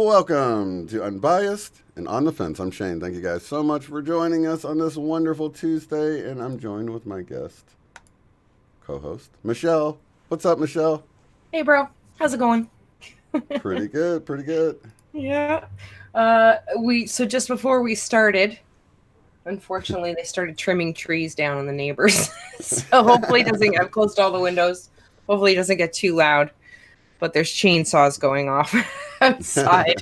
Welcome to Unbiased and On the Fence. I'm Shane. Thank you guys so much for joining us on this wonderful Tuesday, and I'm joined with my guest, co-host, Michelle. What's up, Michelle? Hey, bro. How's it going? Pretty good, pretty good. Yeah. So just before we started, unfortunately, they started trimming trees down on the neighbors. So hopefully it doesn't. I've closed all the windows. Hopefully it doesn't get too loud. But there's chainsaws going off outside.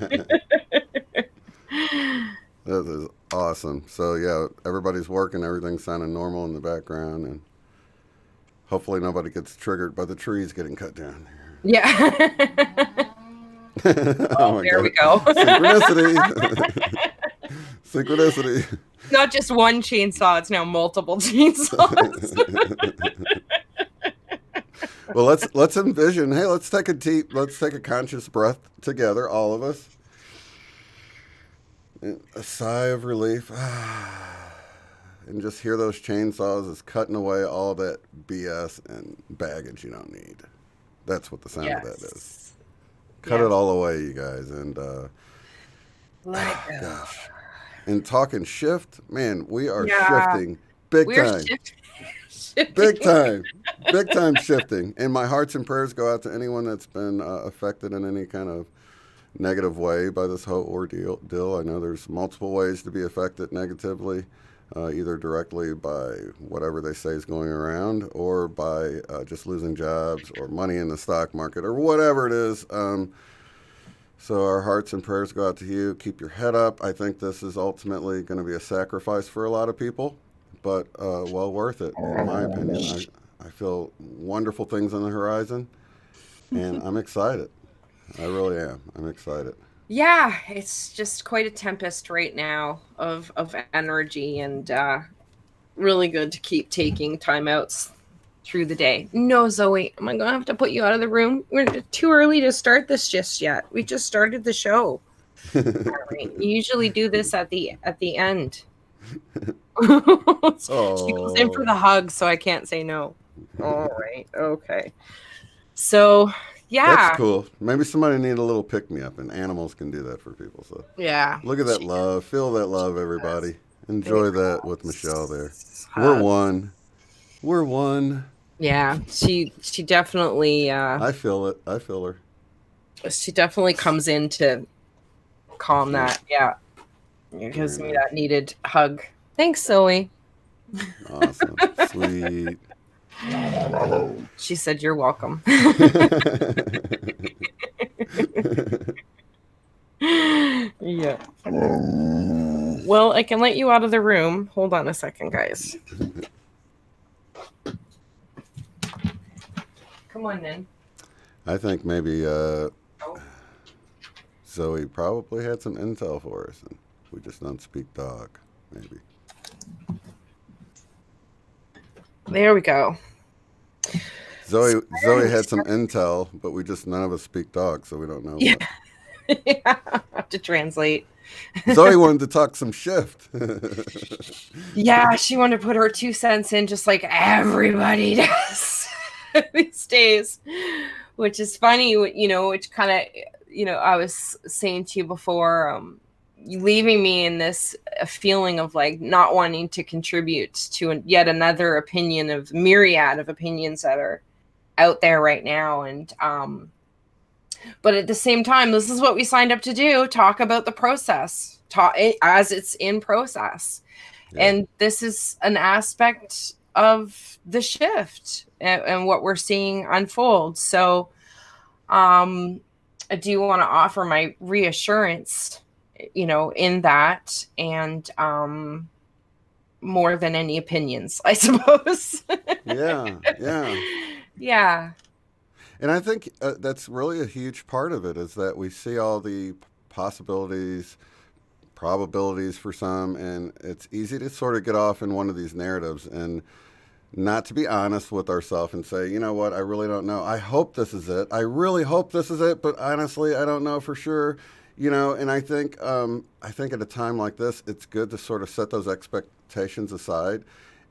That is awesome. So yeah, everybody's working. Everything's sounding normal in the background, and hopefully nobody gets triggered by the trees getting cut down. Yeah. Oh my there God. We go. Synchronicity. Synchronicity. Not just one chainsaw, it's now multiple chainsaws. Well, let's envision. Hey, let's take a conscious breath together, all of us. A sigh of relief, and just hear those chainsaws is cutting away all that BS and baggage you don't need. That's what the sound of that is. Cut it all away, you guys, and gosh. And talking shift, man, we are shifting big time. Big time shifting. And my hearts and prayers go out to anyone that's been affected in any kind of negative way by this whole ordeal. I know there's multiple ways to be affected negatively, either directly by whatever they say is going around, or by just losing jobs or money in the stock market or whatever it is. So our hearts and prayers go out to you. Keep your head up. I think this is ultimately going to be a sacrifice for a lot of people, but well worth it, in my opinion. I feel wonderful things on the horizon, and I'm excited. I really am. I'm excited. Yeah, it's just quite a tempest right now of energy, and really good to keep taking timeouts through the day. No, Zoe, am I going to have to put you out of the room? We're too early to start this just yet. We just started the show. All right. You usually do this at the end. She goes in for the hug, so I can't say no. All right. Okay. So, yeah. That's cool. Maybe somebody need a little pick-me-up, and animals can do that for people. So yeah. Look at that love. Feel that love, everybody. Enjoy that with Michelle there. We're one. We're one. Yeah. She definitely... I feel it. I feel her. She definitely comes in to calm that. Yeah. It gives me that needed hug. Thanks, Zoe. Awesome. Sweet. She said you're welcome. Yeah. Well, I can let you out of the room. Hold on a second, guys. Come on, then. I think maybe Zoe probably had some intel for us, and we just don't speak dog, maybe. There we go. Zoe had some intel, but none of us speak dog, so we don't know. Yeah. Yeah, I have to translate. Zoe wanted to talk some shift. Yeah, she wanted to put her 2 cents in, just like everybody does these days, which is funny, which kind of, I was saying to you before, leaving me in this feeling of like not wanting to contribute to yet another opinion of myriad of opinions that are out there right now. And, but at the same time, this is what we signed up to do. Talk about the process, as it's in process. Yeah. And this is an aspect of the shift and what we're seeing unfold. So, I do want to offer my reassurance, in that, and more than any opinions, I suppose. Yeah. Yeah. And I think that's really a huge part of it is that we see all the possibilities, probabilities for some, and it's easy to sort of get off in one of these narratives and not to be honest with ourselves and say, you know what, I really don't know. I hope this is it. I really hope this is it, but honestly, I don't know for sure. You know, and I think at a time like this, it's good to sort of set those expectations aside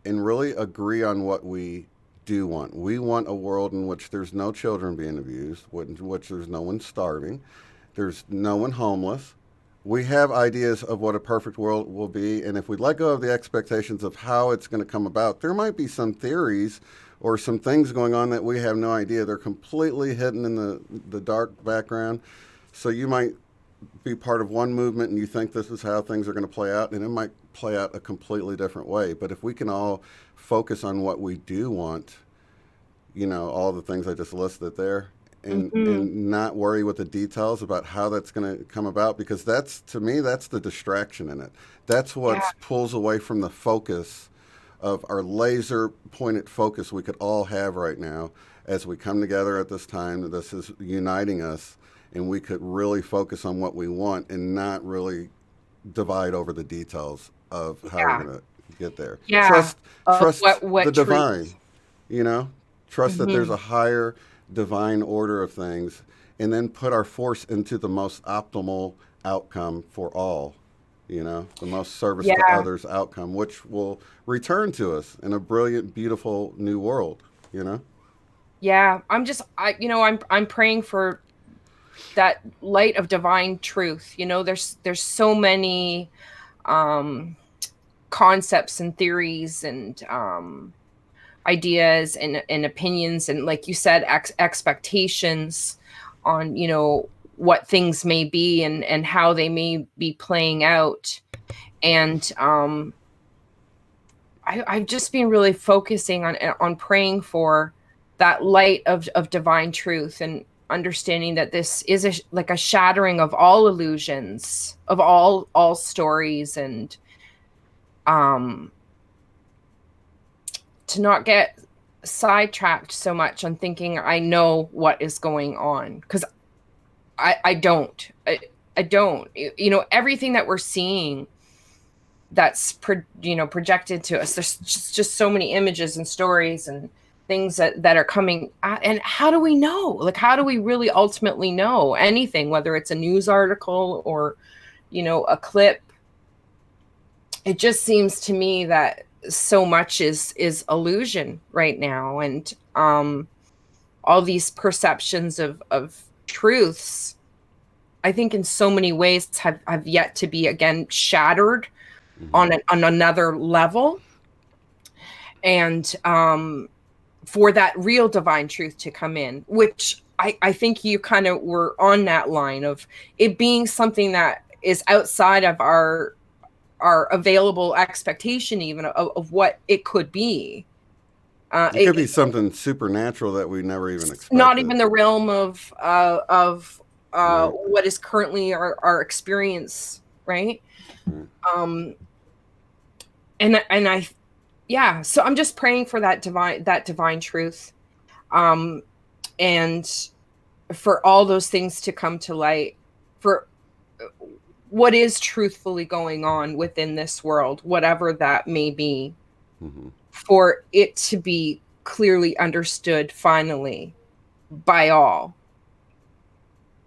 and really agree on what we do want. We want a world in which there's no children being abused, in which there's no one starving, there's no one homeless. We have ideas of what a perfect world will be, and if we let go of the expectations of how it's going to come about, there might be some theories or some things going on that we have no idea. They're completely hidden in the dark background. So you might be part of one movement and you think this is how things are going to play out, and it might play out a completely different way. But if we can all focus on what we do want, you know, all the things I just listed there, Mm-hmm. and not worry with the details about how that's going to come about, because that's, to me, that's the distraction in it. That's Yeah. what pulls away from the focus of our laser pointed focus we could all have right now as we come together at this time. This is uniting us, and we could really focus on what we want and not really divide over the details of how we're Yeah. going to get there. Yeah. Trust the What truth? divine, you know? Trust that there's Mm-hmm. a higher divine order of things, and then put our force into the most optimal outcome for all, you know, the most service to Yeah. others outcome, which will return to us in a brilliant, beautiful new world, you know? Yeah. I'm praying for that light of divine truth. There's so many um concepts and theories and ideas and opinions, and like you said, expectations on what things may be and how they may be playing out. And I've just been really focusing on praying for that light of divine truth, and understanding that this is like a shattering of all illusions, of all stories, and um to not get sidetracked so much on thinking I know what is going on, because I don't. I don't. Everything that we're seeing that's projected to us. There's just so many images and stories and things that are coming and how do we know? Like, how do we really ultimately know anything, whether it's a news article or a clip? It just seems to me that so much is illusion right now, and all these perceptions of truths, I think in so many ways have yet to be again shattered Mm-hmm. on another level. And for that real divine truth to come in, which I think you kind of were on that line of it being something that is outside of our available expectation, even of what it could be. It could be something supernatural that we never even Not expected. even the realm of Right. what is currently our experience, right? Right. um and I Yeah, so I'm just praying for that divine truth, um and for all those things to come to light, for what is truthfully going on within this world, whatever that may be, Mm-hmm. for it to be clearly understood finally by all.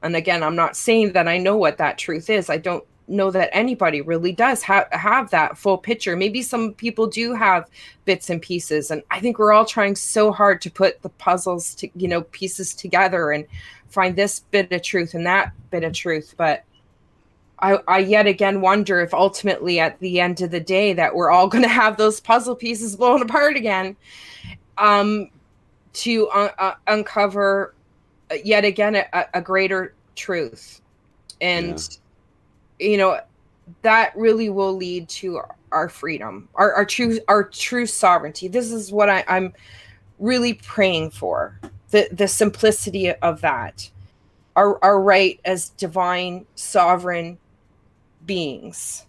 And again, I'm not saying that I know what that truth is. I don't know that anybody really does have that full picture. Maybe some people do have bits and pieces. And I think we're all trying so hard to put the puzzles to, pieces together and find this bit of truth and that bit of truth. But I yet again wonder if ultimately at the end of the day that we're all going to have those puzzle pieces blown apart again, um, to uncover yet again a greater truth. Yeah. And that really will lead to our freedom, our true sovereignty. This is what I'm really praying for, the simplicity of that, our right as divine sovereign beings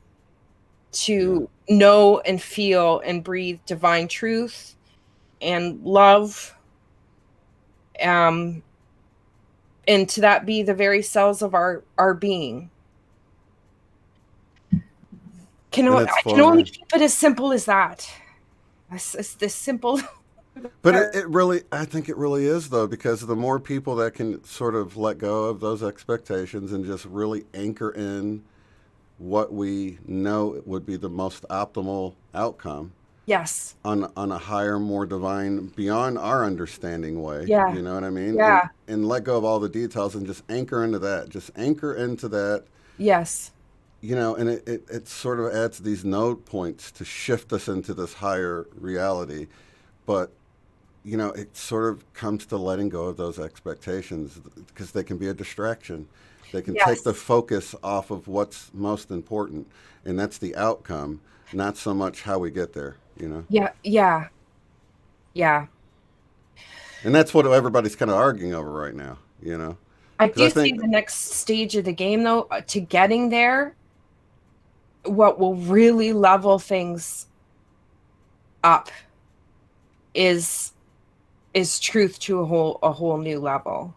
Yeah. to know and feel and breathe divine truth and love um, and to that be the very cells of our being. And I it's can only fun. keep it as simple as that. It's this simple. But it really, I think it really is, though, because the more people that can sort of let go of those expectations and just really anchor in what we know would be the most optimal outcome Yes. on a higher, more divine, beyond our understanding way. Yeah. You know what I mean? Yeah. And let go of all the details and just anchor into that. Just anchor into that. Yes. You know, and it sort of adds these node points to shift us into this higher reality. But you know, it sort of comes to letting go of those expectations because they can be a distraction. They can take the Yes. focus off of what's most important, and that's the outcome, not so much how we get there, you know? Yeah. Yeah. Yeah. And that's what everybody's kind of arguing over right now, you know? I Because I do see think, the next stage of the game, though, to getting there, what will really level things up is truth to a whole new level.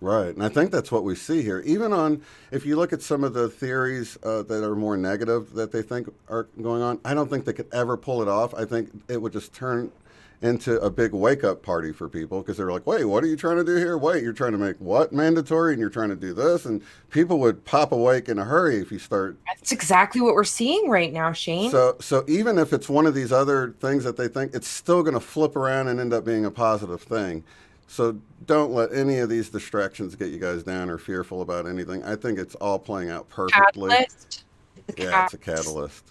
right, and I think that's what we see here. Even on, if you look at some of the theories that are more negative that they think are going on, I don't think they could ever pull it off. I think it would just turn into a big wake up party for people because they're like, wait, what are you trying to do here? Wait, you're trying to make what mandatory and you're trying to do this? And people would pop awake in a hurry if you start. That's exactly what we're seeing right now, Shane. So even if it's one of these other things that they think, it's still going to flip around and end up being a positive thing. So don't let any of these distractions get you guys down or fearful about anything. I think it's all playing out perfectly. Catalyst. The Yeah, it's a catalyst.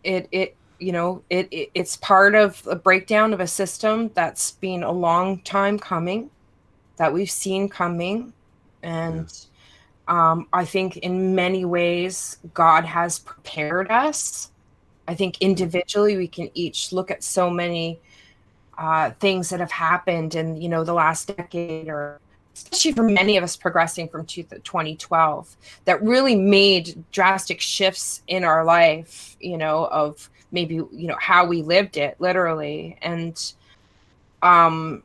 catalyst. It's part of a breakdown of a system that's been a long time coming, that we've seen coming. Yeah. And I think in many ways, God has prepared us. I think individually, we can each look at so many things that have happened in, the last decade, or especially for many of us progressing from 2012, that really made drastic shifts in our life, of maybe, how we lived it literally. Um,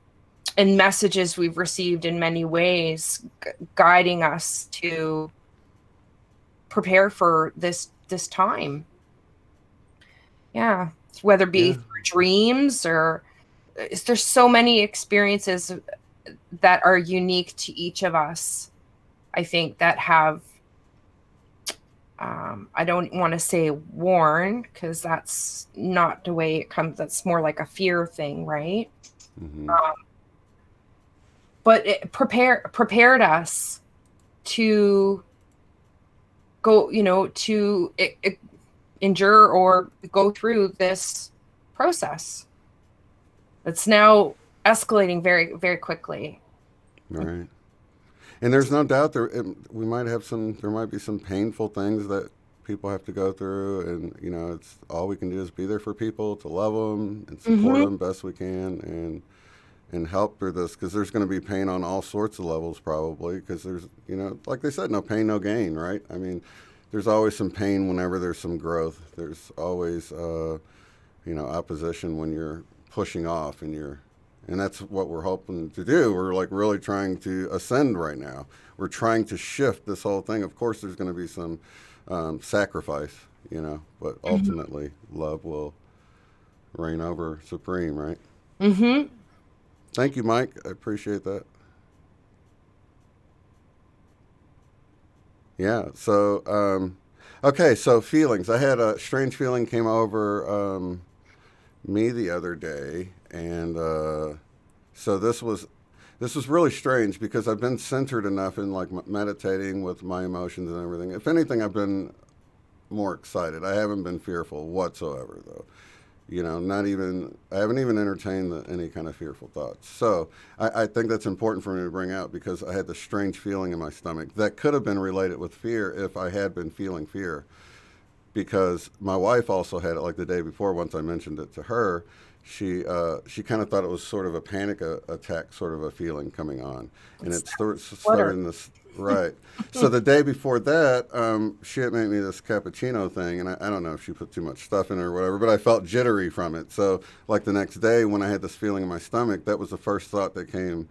and messages we've received in many ways, guiding us to prepare for this time. Yeah, whether it be Yeah. through dreams, or there's so many experiences that are unique to each of us, I think, that have I don't want to say warn, because that's not the way it comes. That's more like a fear thing, right? Mm-hmm. um, but it prepared us to go, endure or go through this process that's now escalating very, very quickly. Right. And there's no doubt we might have some. There might be some painful things that people have to go through, and you know, it's all we can do is be there for people to love them and support Mm-hmm. them best we can, and help through this because there's going to be pain on all sorts of levels probably because there's like they said, no pain, no gain, right? I mean, there's always some pain whenever there's some growth. There's always opposition when you're pushing off and that's what we're hoping to do. We're like really trying to ascend right now. We're trying to shift this whole thing. Of course, there's going to be some sacrifice, but Mm-hmm. ultimately, love will reign over supreme, right? Mm-hmm. Thank you, Mike. I appreciate that. Yeah. So, okay. So feelings. I had a strange feeling came over me the other day, and so this was really strange because I've been centered enough in like meditating with my emotions and everything. If anything, I've been more excited. I haven't been fearful whatsoever, though. Not even I haven't even entertained any kind of fearful thoughts. So I think that's important for me to bring out because I had this strange feeling in my stomach that could have been related with fear if I had been feeling fear. Because my wife also had it like the day before. Once I mentioned it to her, she kind of thought it was sort of a panic attack, sort of a feeling coming on, and it started in this. Right. So the day before that, she had made me this cappuccino thing, and I don't know if she put too much stuff in it or whatever, but I felt jittery from it. So, like the next day when I had this feeling in my stomach, that was the first thought that came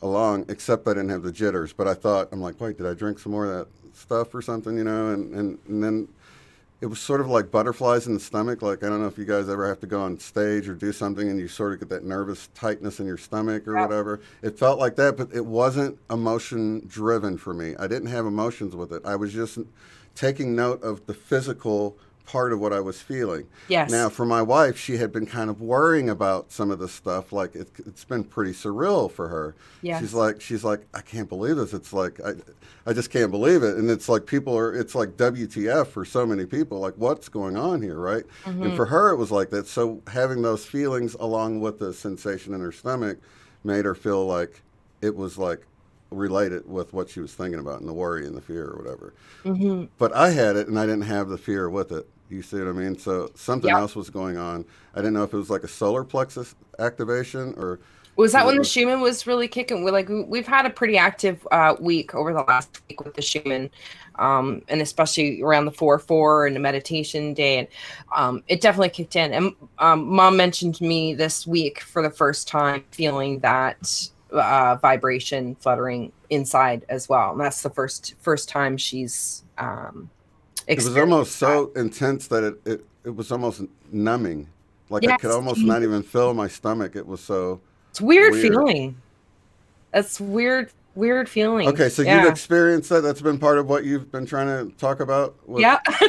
along, except I didn't have the jitters. But I thought, I'm like, wait, did I drink some more of that stuff or something, you know? And then it was sort of like butterflies in the stomach. Like, I don't know if you guys ever have to go on stage or do something and you sort of get that nervous tightness in your stomach or whatever. It felt like that, but it wasn't emotion driven for me. I didn't have emotions with it. I was just taking note of the physical part of what I was feeling. Yes. Now, for my wife, she had been kind of worrying about some of this stuff. Like it's been pretty surreal for her. Yes. She's like, I can't believe this. It's like I just can't believe it. And it's like it's like WTF for so many people. Like, what's going on here, right? Mm-hmm. And for her, it was like that. So having those feelings along with the sensation in her stomach made her feel like it was like related with what she was thinking about and the worry and the fear or whatever. Mm-hmm. But I had it and I didn't have the fear with it. You see what I mean? So something else was going on. I didn't know if it was like a solar plexus activation or. Was that when the Schumann was really kicking? We've had a pretty active week over the last week with the Schumann, and especially around the 4/4 and the meditation day, and it definitely kicked in. And Mom mentioned to me this week for the first time feeling that vibration fluttering inside as well, and that's the first time she's. It was almost so intense that it was almost numbing. Like I could almost not even feel my stomach. It was so. It's weird feeling. That's weird feeling. Okay, so you've experienced that. That's been part of what you've been trying to talk about. Yeah. Okay.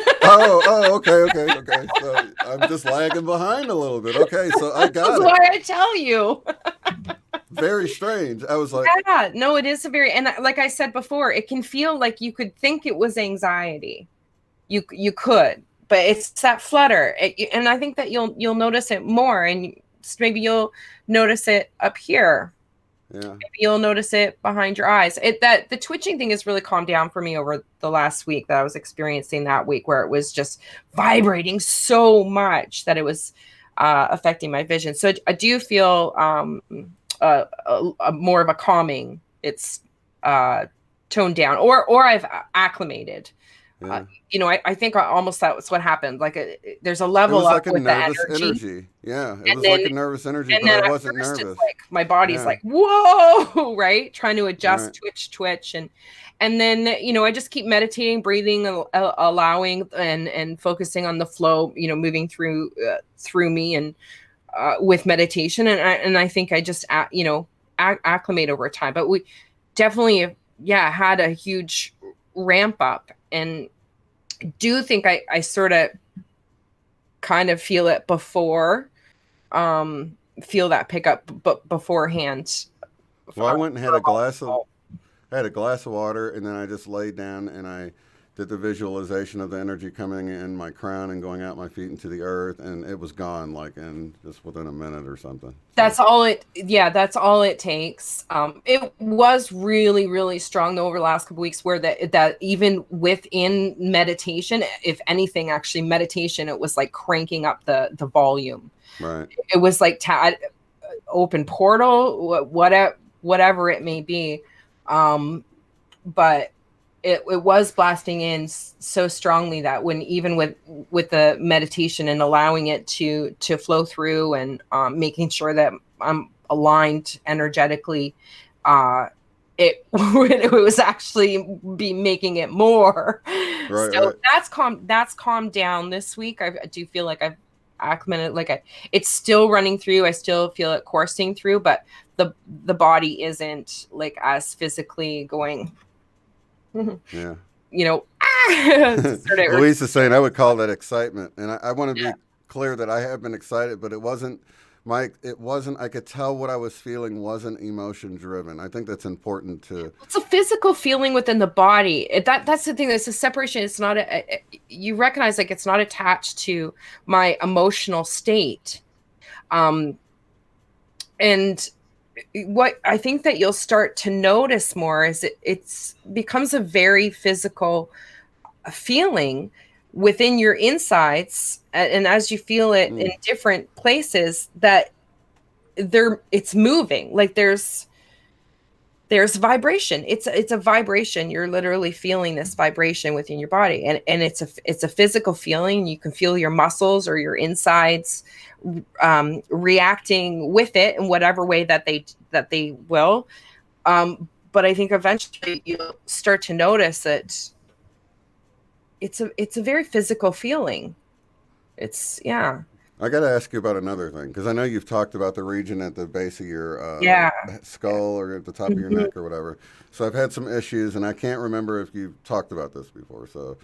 So I'm just lagging behind a little bit. Okay, so I got That's it. why I tell you. Very strange. I was like, yeah, no, it is and like I said before, it can feel like you could think it was anxiety. You could, but it's that flutter, and I think that you'll notice it more, and maybe you'll notice it up here. Yeah. Maybe you'll notice it behind your eyes. That the twitching thing has really calmed down for me over the last week that I was experiencing that week, where it was just vibrating so much that it was affecting my vision. So I do feel more of a calming. It's toned down, or I've acclimated. Yeah. I think almost that's what happened. Like there's a level up with the energy. Yeah, it was like a nervous energy, but I wasn't nervous. It's like my body's like, whoa, right? Trying to adjust, twitch, and then I just keep meditating, breathing, allowing, and focusing on the flow. Moving through me and with meditation, and I think I just acclimate over time. But we definitely had a huge ramp up, and do think I sort of kind of feel it before, feel that pickup, but beforehand. Well, I went and had a glass of water, and then I just laid down and I did the visualization of the energy coming in my crown and going out my feet into the earth, and it was gone in just within a minute or something. That's all it takes. It was really, really strong though over the last couple of weeks, where that even within meditation, if anything, actually meditation, it was like cranking up the volume. Right. It was like open portal, whatever it may be. But it was blasting in so strongly that when even with the meditation and allowing it to flow through and making sure that I'm aligned energetically, it was actually be making it more. Right, so right. That's calmed down this week. I do feel like I've acclimated. It's still running through. I still feel it coursing through, but the body isn't like as physically going. Yeah. Louise is saying I would call that excitement, and I want to be clear that I have been excited, but it wasn't. I could tell what I was feeling wasn't emotion driven. I think that's important to. It's a physical feeling within the body. That's the thing. It's a separation. It's not you recognize it's not attached to my emotional state, and what I think that you'll start to notice more is it's becomes a very physical feeling within your insides, and as you feel it in different places, that it's moving. Like there's vibration. It's a vibration. You're literally feeling this vibration within your body, and it's a physical feeling. You can feel your muscles or your insides reacting with it in whatever way that they will. But I think eventually you'll start to notice that it's a very physical feeling. It's, yeah. I got to ask you about another thing because I know you've talked about the region at the base of your Yeah. skull or at the top of your Mm-hmm. neck or whatever. So I've had some issues, and I can't remember if you've talked about this before. So,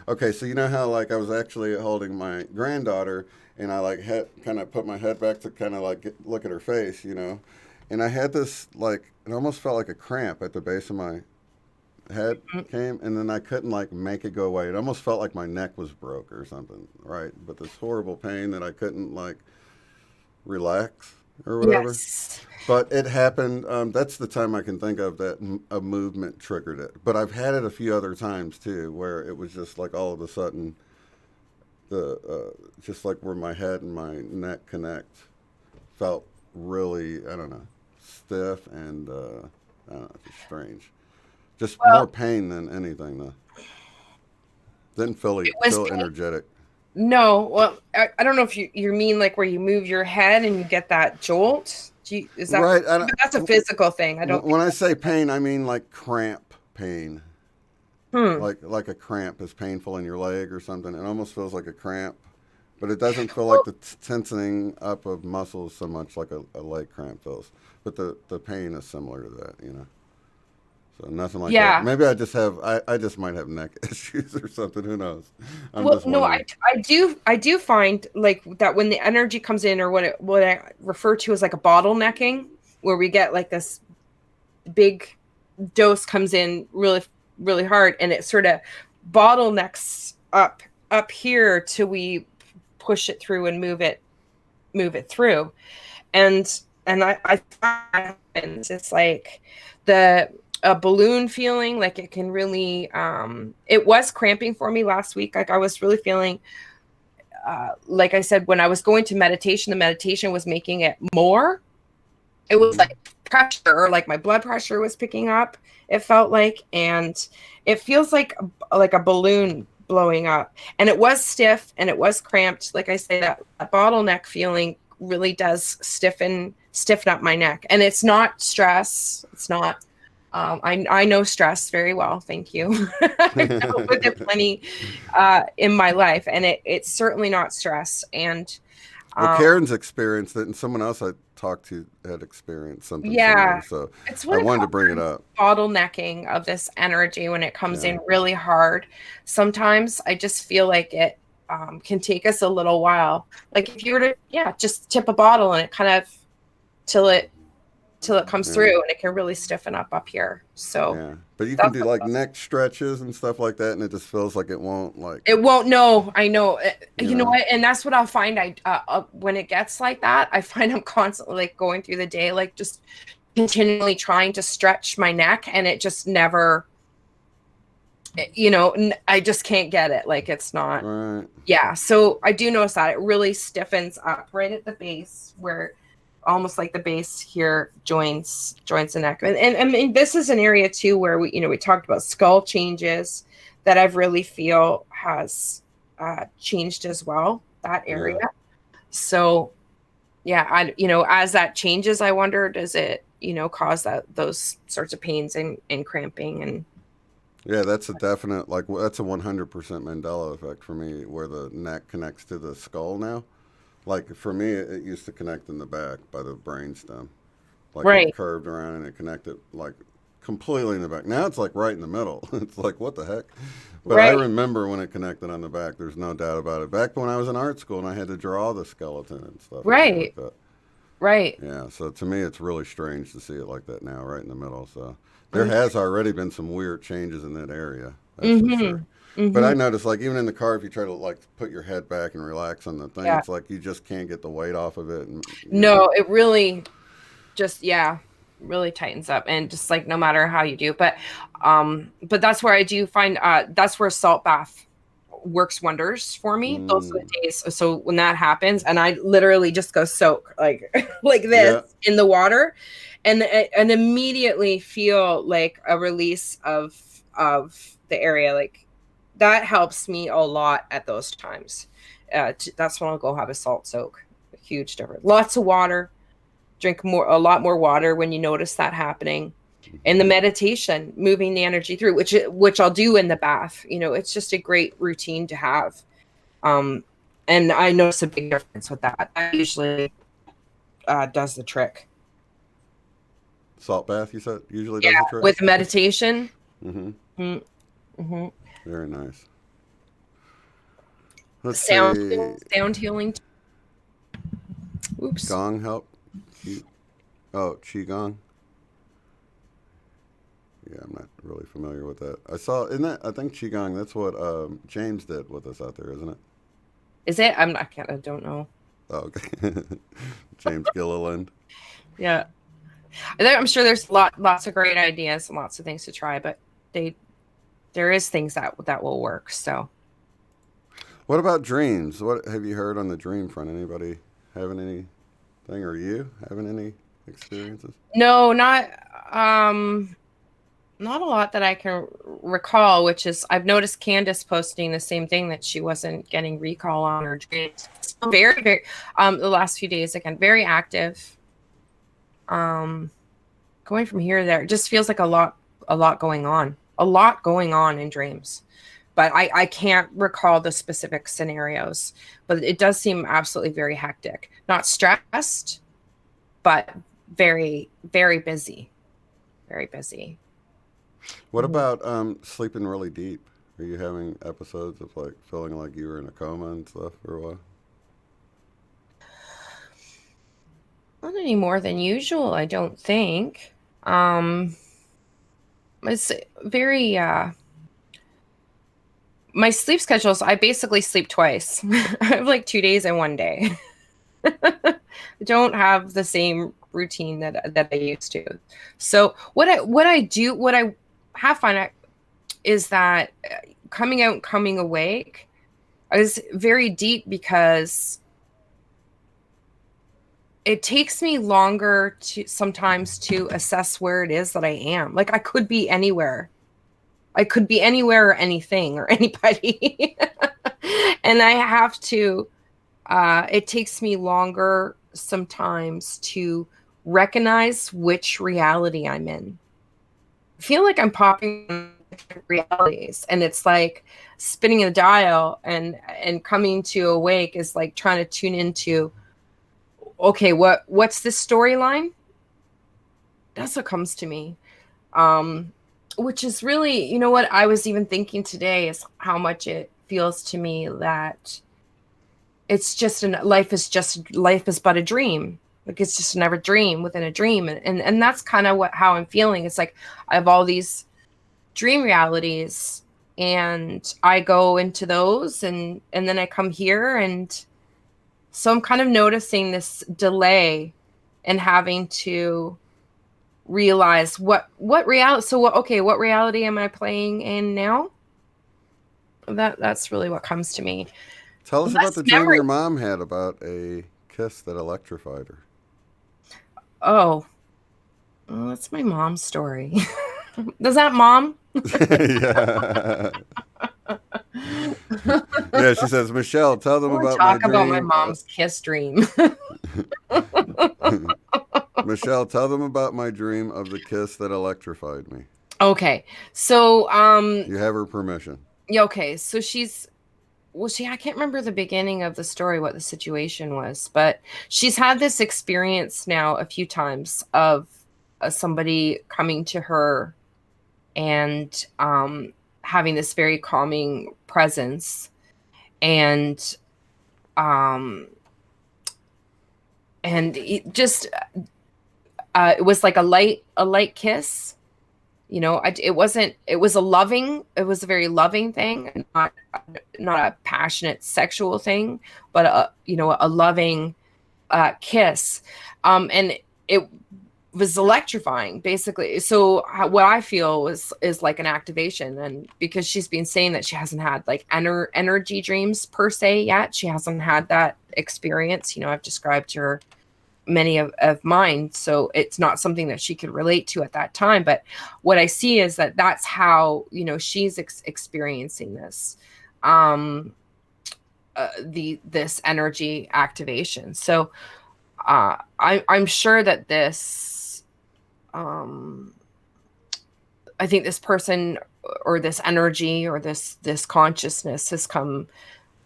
okay, so you know how like I was actually holding my granddaughter, and I like had kind of put my head back to kind of like look at her face, and I had this like it almost felt like a cramp at the base of my head came, and then I couldn't like make it go away. It almost felt like my neck was broke or something, right? But this horrible pain that I couldn't like relax or whatever. Yes. But it happened. That's the time I can think of that a movement triggered it. But I've had it a few other times too, where it was just like all of a sudden, the just like where my head and my neck connect, felt really, I don't know, stiff and I don't know, just strange. Just more Well, pain than anything though. Didn't it was feel energetic. no. Well, I don't know if you mean like where you move your head and you get that jolt. Is that? Right. But that's a physical thing. I don't think When I that's say pain, I mean like cramp pain. Hmm. Like a cramp is painful in your leg or something. It almost feels like a cramp, but it doesn't feel like Well, the tensing up of muscles so much like a leg cramp feels. But the pain is similar to that. So nothing like that. yeah. Maybe I just might have neck issues or something. Who knows? I'm Well, just no, wondering. I do find like that when the energy comes in, or what I refer to as like a bottlenecking, where we get like this big dose comes in really really hard, and it sort of bottlenecks up here till we push it through and move it through. And I find it's like the a balloon feeling, like it can really it was cramping for me last week. Like I was really feeling like I said, when I was going to meditation, the meditation was making it more. It was Hmm. like pressure, or like my blood pressure was picking up, it felt like. And it feels like a balloon blowing up, and it was stiff and it was cramped. Like I say, that bottleneck feeling really does stiffen up my neck. And it's not stress. It's not I know stress very well, thank you. I've dealt with it plenty in my life, and it's certainly not stress. And Well, um, Karen's experienced it, and someone else I talked to had experienced something yeah, similar. So it's I what I wanted call to bring it up. bottlenecking of this energy when it comes Yeah. in really hard. Sometimes I just feel like it can take us a little while. Like if you were to, yeah, just tip a bottle and it kind of till it till it comes Yeah. through, and it can really stiffen up here. So Yeah. But you can that's do like neck stretches and stuff like that, and it just feels like it won't like, it won't. No, I know. you You know know. what? And that's what I'll find. When it gets like that, I find I'm constantly like going through the day, like just continually trying to stretch my neck, and it just never. I just can't get it. Like it's not. Right. Yeah. So I do notice that it really stiffens up right at the base, where almost like the base here joins the neck. And I mean, this is an area too where we talked about skull changes that I've really feel has changed as well, that area. Yeah. So yeah, as that changes, I wonder, does it cause those sorts of pains and cramping and Yeah, that's a definite, like, that's a 100% Mandela effect for me, where the neck connects to the skull now. Like, for me, it used to connect in the back by the brainstem. Like, it right. curved around and it connected, like, completely in the back. Now it's, like, right in the middle. It's like, what the heck? But I Right. remember when it connected on the back, there's no doubt about it. Back when I was in art school and I had to draw the skeleton and stuff like Right. that. Right. Yeah, so to me, it's really strange to see it like that now, right in the middle. So there Okay. has already been some weird changes in that area, that's for sure. Mhm. But I Mhm. noticed, like, even in the car, if you try to, like, put your head back and relax on the thing, Yeah. it's like you just can't get the weight off of it. And. No, it really just, yeah, really tightens up, and just like no matter how you do. But that's where I do find that's where salt bath works wonders for me. Those are Mm, the days. So when that happens, and I literally just go soak like like this yeah, in the water, and immediately feel like a release of the area. Like that helps me a lot at those times. That's when I'll go have a salt soak. A huge difference. Lots of water. Drink a lot more water when you notice that happening. and the meditation, moving the energy through, which I'll do in the bath. It's just a great routine to have. And I notice a big difference with that. That usually does the trick. Salt bath, you said, usually does the trick? With meditation. Mm-hmm. Mm-hmm. Very nice. Let's Sound see. sound healing. Oops. Gong help? Qigong? Yeah, I'm not really familiar with that. I think Qigong, that's what James did with us out there, isn't it? Is it? I don't know. Oh, okay. James Gilliland. Yeah. I'm sure there's lots of great ideas and lots of things to try, but there is things that will work. So, what about dreams? What have you heard on the dream front? Anybody having anything, or you having any experiences? No, not a lot that I can recall. Which is, I've noticed Candace posting the same thing, that she wasn't getting recall on her dreams. So very, very. The last few days, again, very active. Going from here to there, it just feels like a lot going on. A lot going on in dreams. But I can't recall the specific scenarios. But it does seem absolutely very hectic. Not stressed, but very, very busy. Very busy. What about sleeping really deep? Are you having episodes of like feeling like you were in a coma and stuff for a while? Not any more than usual, I don't think. It's very my sleep schedules, I basically sleep twice. I have like 2 days and 1 day. I don't have the same routine that I used to. So what I have found out is that coming out and coming awake is very deep, because it takes me longer sometimes to assess where it is that I am. Like, I could be anywhere. I could be anywhere or anything or anybody. And I have to, it takes me longer sometimes to recognize which reality I'm in. I feel like I'm popping in different realities, and it's like spinning a dial, and coming to awake is like trying to tune into, okay, what's this storyline? That's what comes to me. Which is really, what I was even thinking today is how much it feels to me that it's just life is but a dream. Like, it's just another dream within a dream. And that's kind of how I'm feeling. It's like I have all these dream realities, and I go into those, and then I come here, and so I'm kind of noticing this delay and having to realize what reality. So what reality am I playing in now? That's really what comes to me. Tell us about Less the dream memory. your mom had about a kiss that electrified her. Oh, well, that's my mom's story. Does that mom? Yeah. Yeah, she says, Michelle, tell them about my Talk about my dream. mom's kiss dream. Michelle, tell them about my dream of the kiss that electrified me. Okay. So You have her permission. yeah, okay. So I can't remember the beginning of the story, what the situation was, but she's had this experience now a few times of somebody coming to her and having this very calming presence, and it just it was like a light kiss. It was a very loving thing, not a passionate sexual thing, but a loving kiss. And it was electrifying, basically. So what I feel is like an activation. And because she's been saying that she hasn't had like energy dreams per se yet, she hasn't had that experience. I've described to her many of mine, so it's not something that she could relate to at that time. But what I see is that that's how she's experiencing this this energy activation. So I'm sure that this I think this person or this energy or this consciousness has come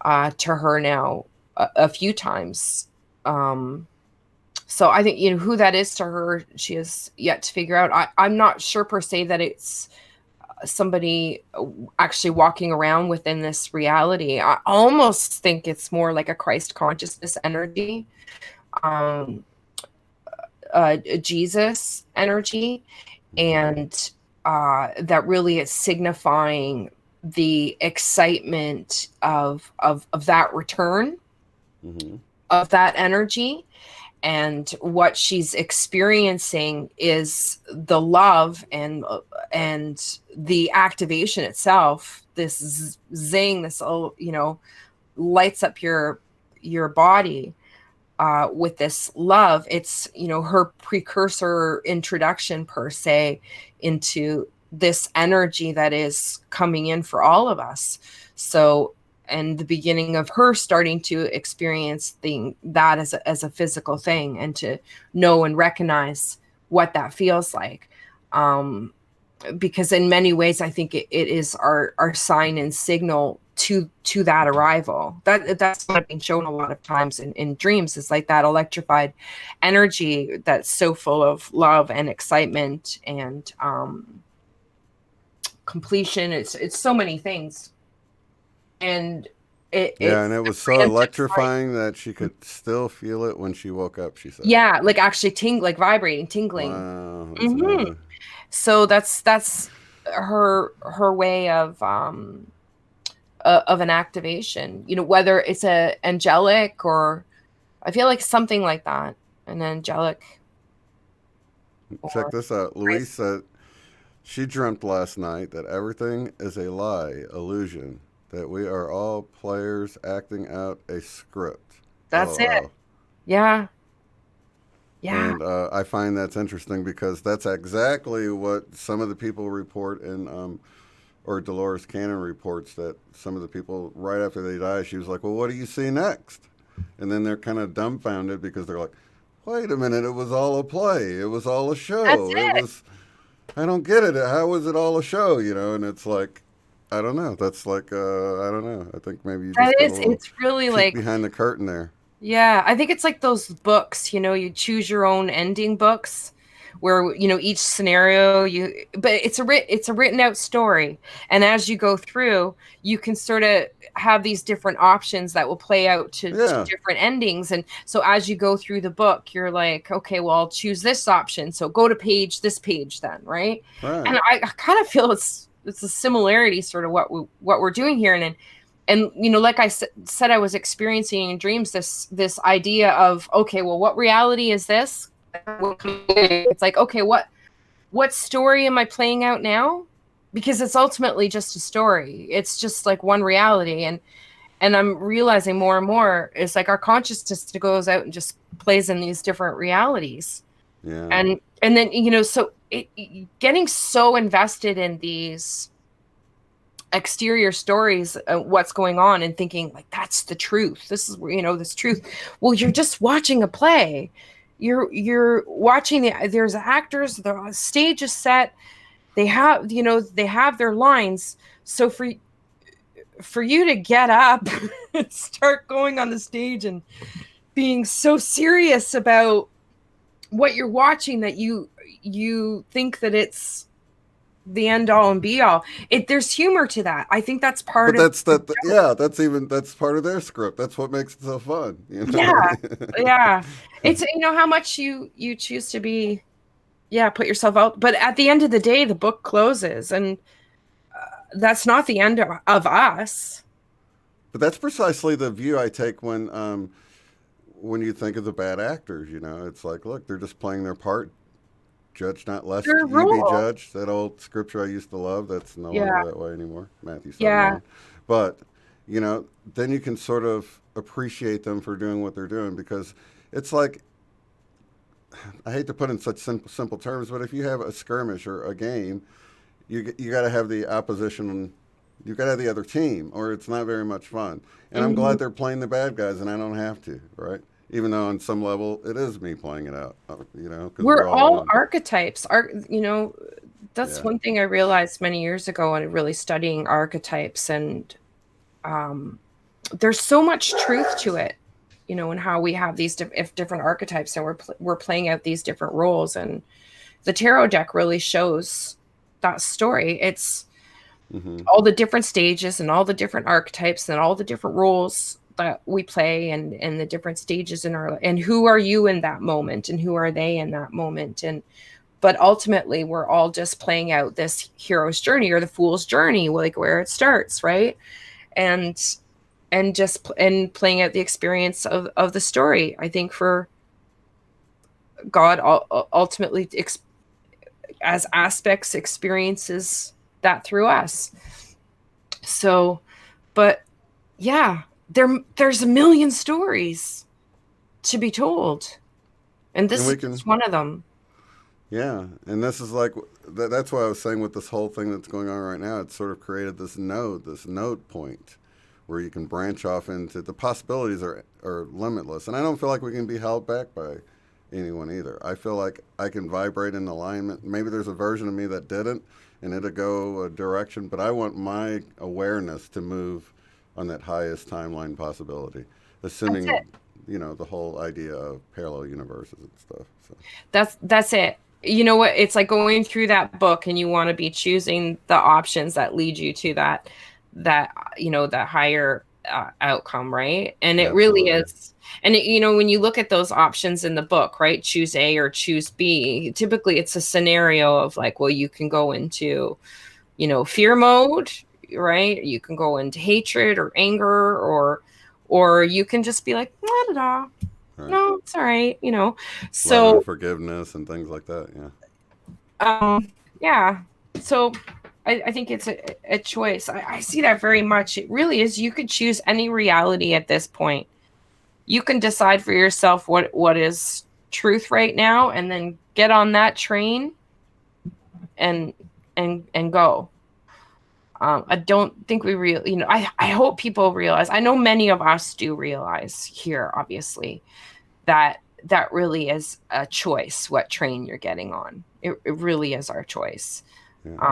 to her now a few times. So I think, who that is to her, she has yet to figure out. I'm not sure per se that it's somebody actually walking around within this reality. I almost think it's more like a Christ consciousness energy, um, Jesus energy, and that really is signifying the excitement of that return of that energy. And what she's experiencing is the love and the activation itself. This zing, this lights up your body with this love. It's her precursor introduction per se into this energy that is coming in for all of us. So, and the beginning of her starting to experience that as a physical thing, and to know and recognize what that feels like. Because in many ways, I think it is our sign and signal to that arrival. That's what I've been shown a lot of times in dreams, is like that electrified energy that's so full of love and excitement and completion. It's so many things. And and it was so electrifying that she could still feel it when she woke up, she said. Yeah, like actually like vibrating, tingling. Wow, that's amazing. So that's her way of an activation. Whether it's a angelic, or I feel like something like that, an angelic. Check this out. Louise said she dreamt last night that everything is a lie, illusion, that we are all players acting out a script. That's it. Yeah. Yeah. And I find that's interesting because that's exactly what some of the people report in, or Dolores Cannon reports, that some of the people, right after they die, she was like, well, what do you see next? And then they're kind of dumbfounded because they're like, wait a minute, it was all a play. It was all a show. That's it. I don't get it. How was it all a show? And it's like, I don't know. That's like, I don't know. I think maybe you just it's really like behind the curtain there. Yeah, I think it's like those books, you choose your own ending books, where each scenario but it's a written out story, and as you go through, you can sort of have these different options that will play out to different endings. And so as you go through the book, you're like, okay, well, I'll choose this option, so go to this page then, right? And I kind of feel it's a similarity, sort of what we're doing here. And like I said, I was experiencing in dreams this idea of, okay, well, what reality is this? It's like, okay, what story am I playing out now? Because it's ultimately just a story. It's just like one reality. And I'm realizing more and more, it's like our consciousness goes out and just plays in these different realities. Yeah. And then, so getting so invested in these exterior stories, what's going on, and thinking like, that's the truth. This is this truth. Well, you're just watching a play. You're watching there's actors, the stage is set. They have their lines. So for you to get up and start going on the stage and being so serious about what you're watching that you think that it's the end all and be all. There's humor to that. I think that's part of that's part of their script. That's what makes it so fun. Yeah. It's how much you choose to be, put yourself out. But at the end of the day, the book closes, and that's not the end of us. But that's precisely the view I take when you think of the bad actors. It's like, look, they're just playing their part. Judge not lest you be judged. That old scripture I used to love. That's no longer that way anymore. Matthew 7. Yeah. But, then you can sort of appreciate them for doing what they're doing, because it's like, I hate to put in such simple terms, but if you have a skirmish or a game, you got to have the opposition, you got to have the other team, or it's not very much fun. And I'm glad they're playing the bad guys and I don't have to, right? Even though on some level it is me playing it out, We're all archetypes. That's one thing I realized many years ago and really studying archetypes, and there's so much truth to it, you know, and how we have these different archetypes, and we're playing out these different roles, and the tarot deck really shows that story. It's all the different stages and all the different archetypes and all the different roles that we play, and the different stages in our, and who are you in that moment and who are they in that moment. And but ultimately we're all just playing out this hero's journey or the fool's journey, like where it starts, right? And just playing out the experience of the story. I think for God ultimately as aspects experiences that through us. So, but yeah, there's a million stories to be told, and this is one of them. Yeah, and this is like that's why I was saying with this whole thing that's going on right now, it's sort of created this node point where you can branch off into the possibilities are limitless, and I don't feel like we can be held back by anyone either. I feel like I can vibrate in alignment. Maybe there's a version of me that didn't, and it'll go a direction, but I want my awareness to move on that highest timeline possibility, assuming you know the whole idea of parallel universes and stuff. So that's it. You know what? It's like going through that book, and you want to be choosing the options that lead you to that you know, that higher outcome, right? And it really is. And it, you know, when you look at those options in the book, right, choose A or choose B, typically it's a scenario of like, well, you can go into, you know, fear mode, right? You can go into hatred or anger, or you can just be like, la da da. Right. No, it's all right, you know. So love and forgiveness and things like that. Yeah. So I think it's a choice. I see that very much. It really is. You could choose any reality at this point. You can decide for yourself what is truth right now, and then get on that train and go. I don't think we really, you know, I hope people realize, I know many of us do realize here, obviously, that really is a choice, what train you're getting on. It really is our choice. Yeah.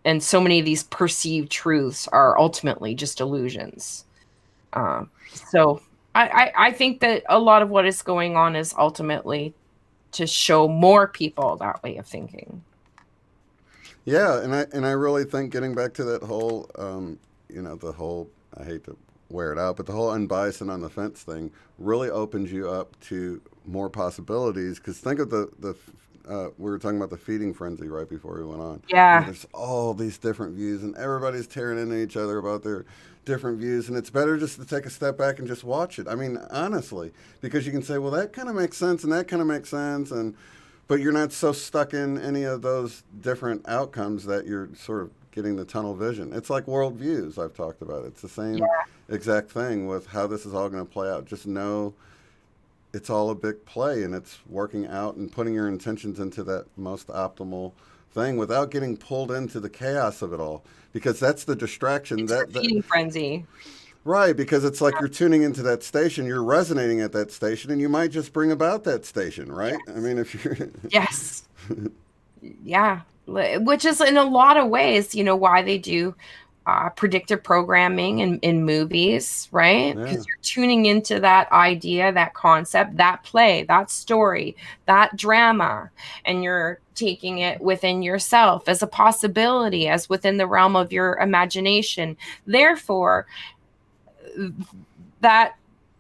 And so many of these perceived truths are ultimately just illusions. So I think that a lot of what is going on is ultimately to show more people that way of thinking. Yeah, and I really think getting back to that whole, you know, the whole, I hate to wear it out, but the whole unbiased and on the fence thing really opens you up to more possibilities. Because think of we were talking about the feeding frenzy right before we went on. Yeah. There's all these different views, and everybody's tearing into each other about their different views, and it's better just to take a step back and just watch it. I mean, honestly, because you can say, well, that kind of makes sense, and that kind of makes sense, but you're not so stuck in any of those different outcomes that you're sort of getting the tunnel vision. It's like worldviews I've talked about. It's the same exact thing with how this is all going to play out. Just know it's all a big play, and it's working out and putting your intentions into that most optimal thing without getting pulled into the chaos of it all, because that's the distraction. It's a feeding frenzy. Right, because it's like you're tuning into that station, you're resonating at that station, and you might just bring about that station, right? Yes. I mean, if you're... Yes. Yeah. Which is in a lot of ways, you know, why they do predictive programming in movies, right? Because you're tuning into that idea, that concept, that play, that story, that drama, and you're taking it within yourself as a possibility, as within the realm of your imagination. Therefore, that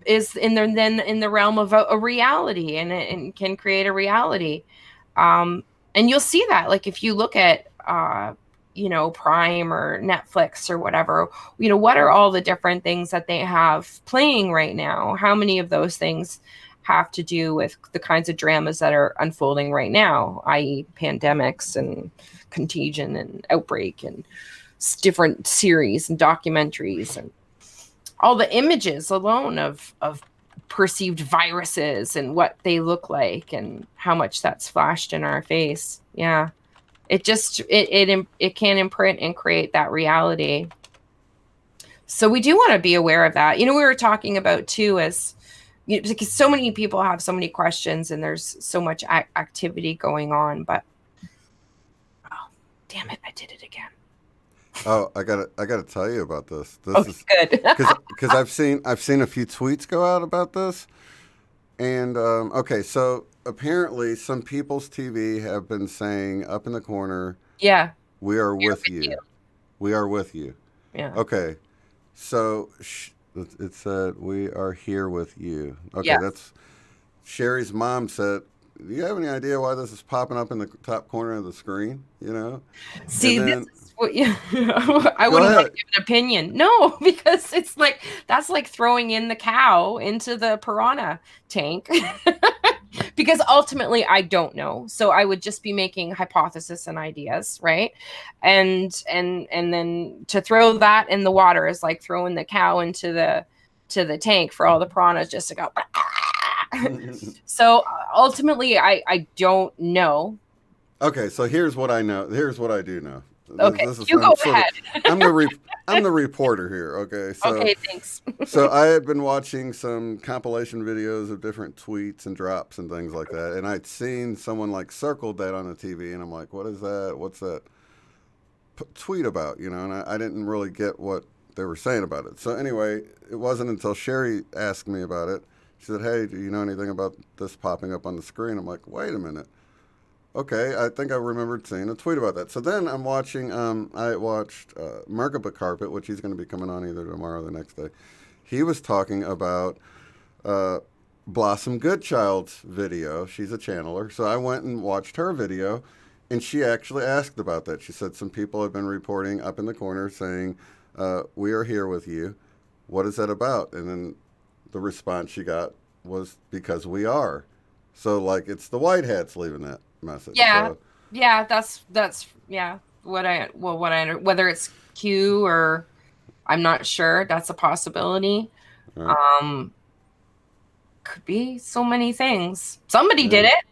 is in the realm of a reality, and can create a reality. And you'll see that, like, if you look at you know, Prime or Netflix or whatever, you know, what are all the different things that they have playing right now? How many of those things have to do with the kinds of dramas that are unfolding right now, i.e. pandemics and contagion and outbreak and different series and documentaries, and all the images alone of perceived viruses and what they look like and how much that's flashed in our face. Yeah. It just, it can imprint and create that reality. So we do want to be aware of that. You know, we were talking about too, as you know, because so many people have so many questions and there's so much activity going on, but Damn it, I did it again. Oh, I gotta tell you about this. This Okay, is good. because I've seen a few tweets go out about this, and okay, so apparently some people's TV have been saying up in the corner, Yeah. "We are with With you. you, we are with you." Yeah. Okay, so it said, "We are here with you." Okay, Yeah. that's Sherry's mom said. Do you have any idea why this is popping up in the top corner of the screen? You know, and See, this then is what I go wouldn't want ahead. to give an opinion. No, because it's like that's like throwing in the cow into the piranha tank. Because ultimately I don't know. So I would just be making hypotheses and ideas, right? And then to throw that in the water is like throwing the cow into the tank for all the piranhas just to go. So ultimately I don't know. Okay, so here's what I know. Here's what I do know. Okay, This is you go I'm sort of ahead. I'm the re, I'm the reporter here. Okay, so Okay, thanks. so I had been watching some compilation videos of different tweets and drops and things like that, and I'd seen someone like circled that on the TV, and I'm like, what is that? What's that tweet about? You know, and I didn't really get what they were saying about it. So anyway, it wasn't until Sherry asked me about it. She said, "Hey, do you know anything about this popping up on the screen?" I'm like, "Wait a minute." Okay, I think I remembered seeing a tweet about that. So then I'm watching. I watched Merkaba Carpet, which he's going to be coming on either tomorrow or the next day. He was talking about uh, Blossom Goodchild's video. She's a channeler, so I went and watched her video, and she actually asked about that. She said some people have been reporting up in the corner saying, "We are here with you. What is that about?" And then the response she got was, "Because we are." So like it's the white hats leaving that message. Yeah. So Yeah, that's yeah, whether it's Q or I'm not sure, that's a possibility. right, Um could be so many things. Somebody did yeah, it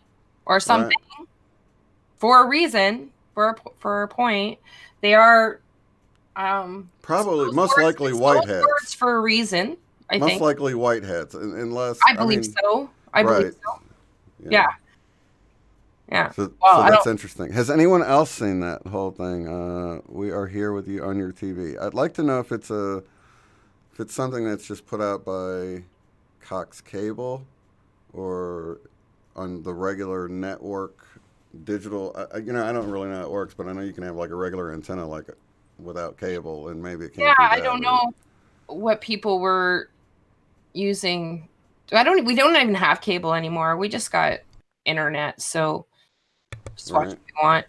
or something right. for a reason, for a point. They are Probably it's those words for a reason, I most think. likely white hats, unless I I believe mean, so. I believe right, so. yeah. Yeah. Yeah. Well, So I that's don't interesting. Has anyone else seen that whole thing? We are here with you on your TV. I'd like to know if it's something that's just put out by Cox Cable or on the regular network digital. I don't really know how it works, but I know you can have like a regular antenna like without cable, and maybe it yeah, can't do I that. don't Or know what people were using. We don't even have cable anymore. We just got internet, so just watch right. what we want.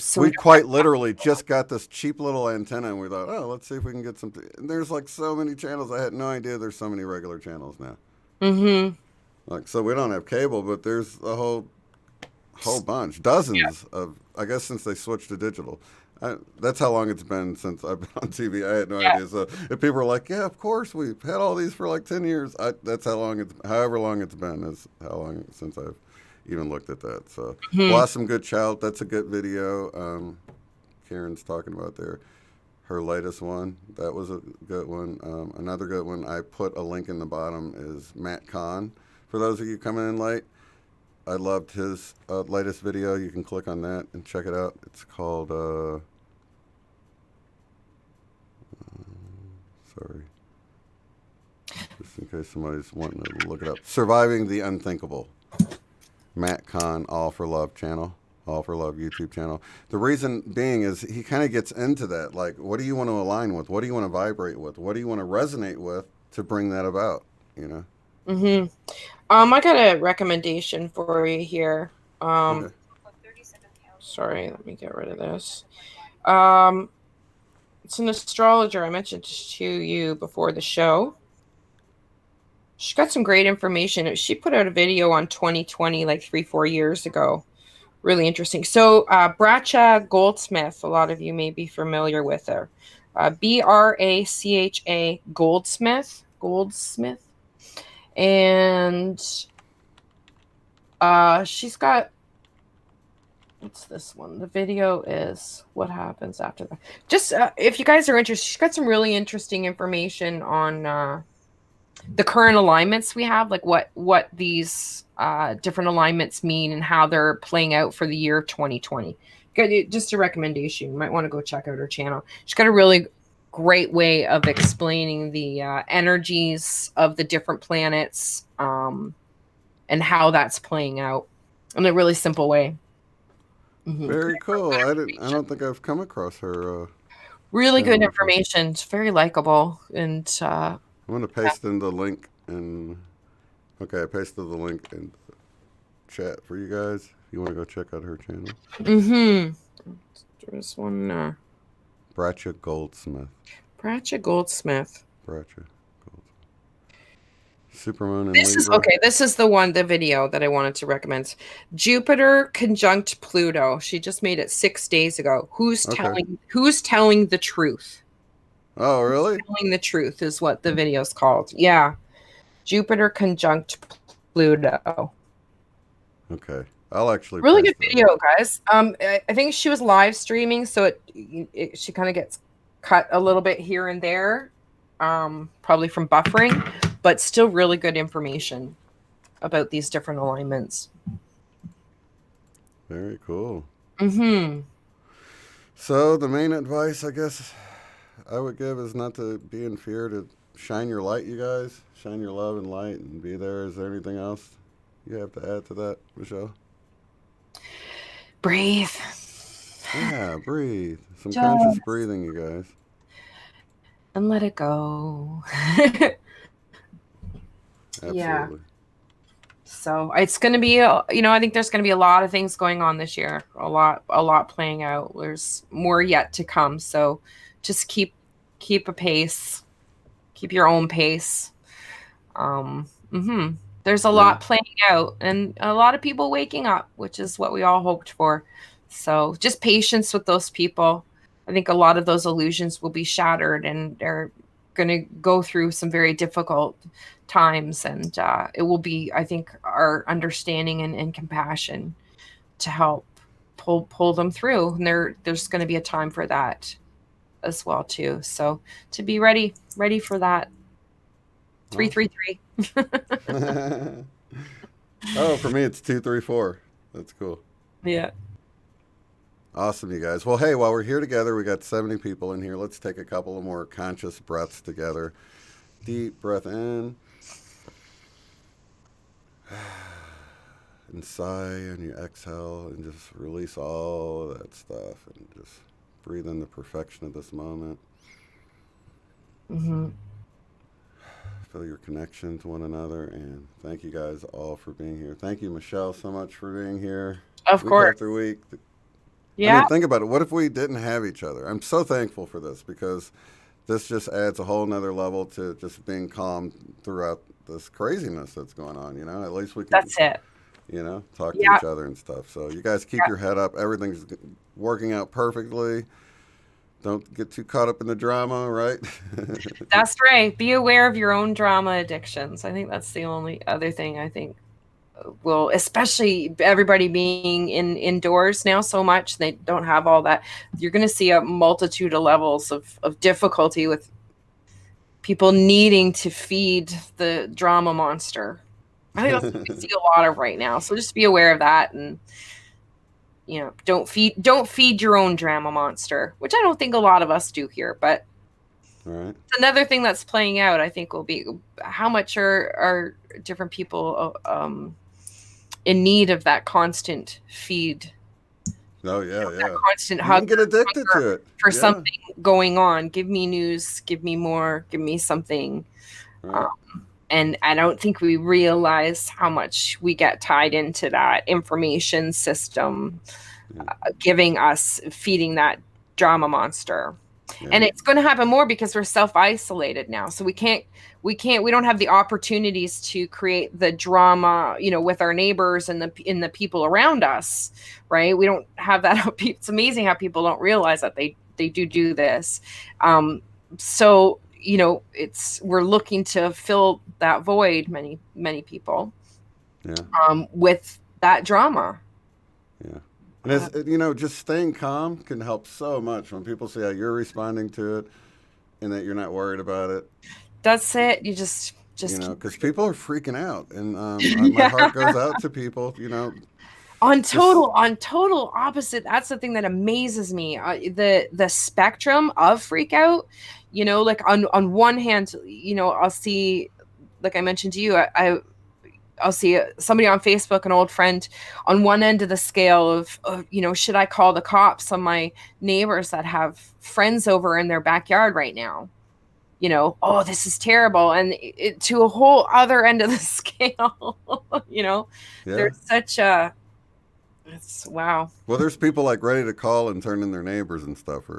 So we We don't have quite literally just got this cheap little antenna, and we thought, oh, let's see if we can get some. And there's like so many channels. I had no idea there's so many regular channels now. mm-hmm. Like, so we don't have cable, but there's a whole bunch, dozens of. I guess since they switched to digital, that's how long it's been since I've been on TV. I had no Yeah. idea. So if people are like, yeah, of course we've had all these for like 10 years. That's how long it's. However long it's been is how long since I've even looked at that. So Mm-hmm. Blossom Good Child, that's a good video. Karen's talking about her latest one. That was a good one. Another good one. I put a link in the bottom is Matt Kahn. For those of you coming in late, I loved his latest video. You can click on that and check it out. It's called sorry, just in case somebody's wanting to look it up. Surviving the Unthinkable. Matt Kahn, All for Love channel. All for Love YouTube channel. The reason being is he kind of gets into that. Like, what do you want to align with? What do you want to vibrate with? What do you want to resonate with to bring that about? You know? Mm-hmm. I got a recommendation for you here. Okay. Sorry, let me get rid of this. Um, it's an astrologer I mentioned to you before the show. She got some great information. She put out a video on 2020, like 3-4 years ago. Really interesting. So, Bracha Goldsmith, a lot of you may be familiar with her. Bracha Goldsmith. And she's got, what's this one? The video is what happens after that. Just if you guys are interested, she's got some really interesting information on the current alignments we have, like what these different alignments mean and how they're playing out for the year 2020. Just a recommendation. You might want to go check out her channel. She's got a really great way of explaining the energies of the different planets, and how that's playing out in a really simple way. Very cool. I don't think I've come across her Really channel good before. information. It's very likable, and I'm gonna paste in the link and okay, I pasted the link in the chat for you guys. If you want to go check out her channel. There's one. Bratcha Goldsmith. Bratcha Goldsmith. Bratcha Goldsmith. Supermoon and This is Libra. okay. This is the video that I wanted to recommend. Jupiter conjunct Pluto. She just made it 6 days ago. Who's telling the truth? Oh, really? Telling the truth is what the video is called. Yeah. Jupiter conjunct Pluto. Okay. I'll actually really good video, guys. I think she was live streaming, so she kind of gets cut a little bit here and there, probably from buffering, but still really good information about these different alignments. Very cool. So the main advice, I guess, I would give is not to be in fear, to shine your light, you guys. Shine your love and light and be there. Is there anything else you have to add to that, Michelle? Breathe. Yeah, breathe. Some conscious breathing, you guys. And let it go. Absolutely. Yeah. So it's going to be, I think there's going to be a lot of things going on this year. A lot playing out. There's more yet to come. So just keep a pace. Keep your own pace. There's a lot playing out and a lot of people waking up, which is what we all hoped for. So just patience with those people. I think a lot of those illusions will be shattered and they're going to go through some very difficult times. And it will be, I think, our understanding and compassion to help pull them through. And there's going to be a time for that as well, too. So to be ready for that. 333. Oh, for me it's 234. That's cool. Yeah. Awesome, you guys. Well, hey, while we're here together, we got 70 people in here. Let's take a couple of more conscious breaths together. Deep breath in. And sigh, and you exhale, and just release all of that stuff, and just breathe in the perfection of this moment. Feel your connection to one another, and thank you guys all for being here. Thank you, Michelle, so much for being here. Of course. Week after week. Yeah. I mean, think about it. What if we didn't have each other? I'm so thankful for this because this just adds a whole nother level to just being calm throughout this craziness that's going on. At least we can. That's it. Talk to each other and stuff. So you guys keep your head up. Everything's working out perfectly. Don't get too caught up in the drama, right? That's right. Be aware of your own drama addictions. I think that's the only other thing I think will, especially everybody being indoors now so much, they don't have all that. You're going to see a multitude of levels of difficulty with people needing to feed the drama monster. I think that's what we see a lot of right now. So just be aware of that and don't feed your own drama monster, which I don't think a lot of us do here, but right. Another thing that's playing out, I think, will be how much are different people in need of that constant feed. Oh yeah, that constant hug. Get addicted to it for something going on. Give me news. Give me more. Give me something. Right. And I don't think we realize how much we get tied into that information system, feeding that drama monster. Yeah. And it's going to happen more because we're self-isolated now. So we don't have the opportunities to create the drama, with our neighbors and the people around us, right? We don't have that. It's amazing how people don't realize that they do this. So, we're looking to fill that void, many people, with that drama. Yeah. And it's, just staying calm can help so much when people see how you're responding to it and that you're not worried about it. That's it. You just because people are freaking out, and my heart goes out to people. On total opposite. That's the thing that amazes me. The spectrum of freak out, like on one hand, I'll see, like I mentioned to you, I'll see somebody on Facebook, an old friend, on one end of the scale of should I call the cops on my neighbors that have friends over in their backyard right now? Oh, this is terrible. And to a whole other end of the scale, there's such a, it's wow. Well, there's people like ready to call and turn in their neighbors and stuff, or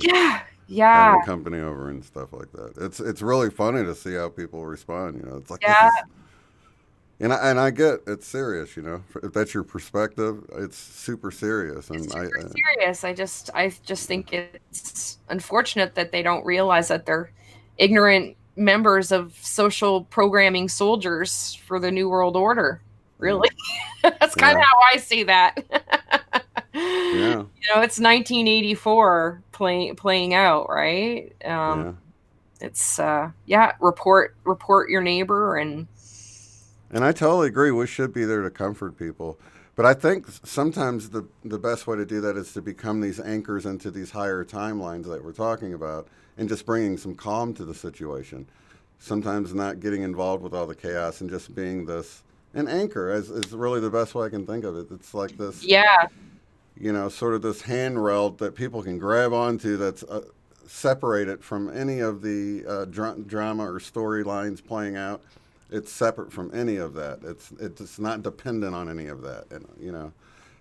having company over and stuff like that. It's really funny to see how people respond. It's like this is, and I get it's serious. If that's your perspective, it's super serious. And it's super serious. I just think it's unfortunate that they don't realize that they're ignorant members of social programming soldiers for the New World Order. Really, that's kind of how I see that. Yeah. It's 1984 playing out, right? It's report your neighbor, and I totally agree. We should be there to comfort people, but I think sometimes the best way to do that is to become these anchors into these higher timelines that we're talking about, and just bringing some calm to the situation. Sometimes not getting involved with all the chaos and just being an anchor is really the best way I can think of it. It's like this, sort of this handrail that people can grab onto that's separated from any of the drama or storylines playing out. It's separate from any of that. It's not dependent on any of that,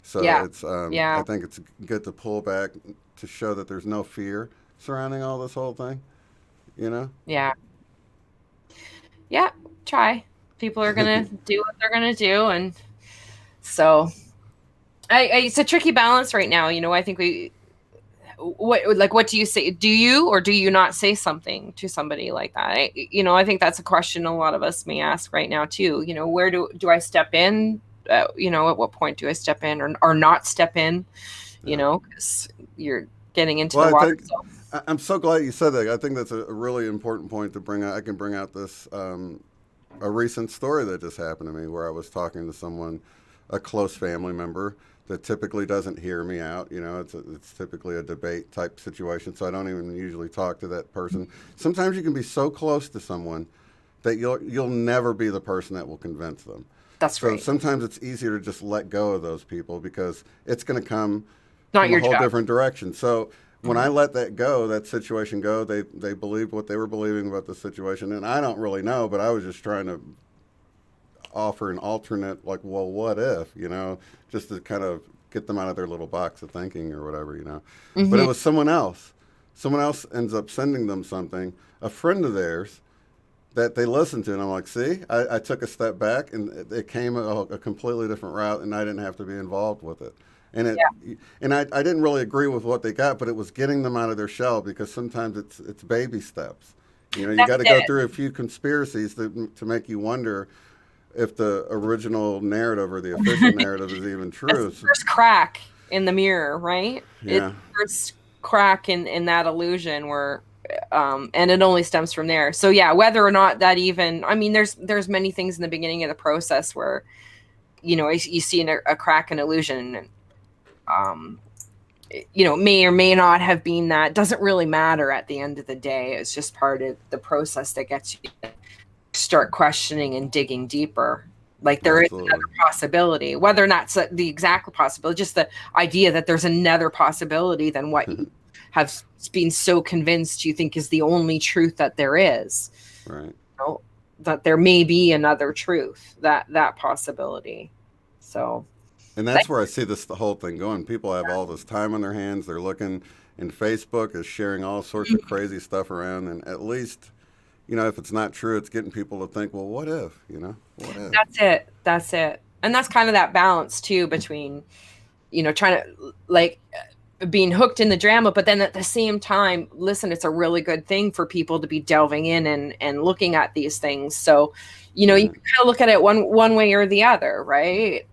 So it's I think it's good to pull back to show that there's no fear surrounding all this whole thing. Try. People are gonna do what they're gonna do, and so it's a tricky balance right now. I think what do you say? Do you or do you not say something to somebody like that? I think that's a question a lot of us may ask right now too. Where do I step in? At what point do I step in or not step in? Because you're getting into the water. I'm so glad you said that. I think that's a really important point to bring out. I can bring out this a recent story that just happened to me where I was talking to someone, a close family member that typically doesn't hear me out. It's typically a debate type situation, so I don't even usually talk to that person. Sometimes you can be so close to someone that you'll never be the person that will convince them. That's right. So sometimes it's easier to just let go of those people because it's going to come from a whole different direction. So when I let that situation go, they believed what they were believing about the situation, and I don't really know, but I was just trying to offer an alternate, like, well, what if, just to kind of get them out of their little box of thinking or whatever, But it was someone else. Someone else ends up sending them something, a friend of theirs, that they listened to, and I'm like, see, I took a step back, and it came a completely different route, and I didn't have to be involved with it. And I didn't really agree with what they got, but it was getting them out of their shell because sometimes it's baby steps. You got to go through a few conspiracies to make you wonder if the original narrative or the official narrative is even true. It's the first crack in the mirror, right? Yeah. It's the first crack in that illusion where, and it only stems from there. So whether or not that even, there's many things in the beginning of the process where, you see a crack in illusion. May or may not have been that. Doesn't really matter at the end of the day. It's just part of the process that gets you to start questioning and digging deeper. Like there is another possibility, whether or not it's the exact possibility, just the idea that there's another possibility than what you have been so convinced you think is the only truth that there is. Right. That there may be another truth, that possibility. So. And that's where I see the whole thing going. People have all this time on their hands. They're looking, and Facebook is sharing all sorts of crazy stuff around. And at least, if it's not true, it's getting people to think, well, what if, what if? That's it. And that's kind of that balance too between, trying to being hooked in the drama, but then at the same time, listen, it's a really good thing for people to be delving in and looking at these things. So, you can kind of look at it one way or the other, right?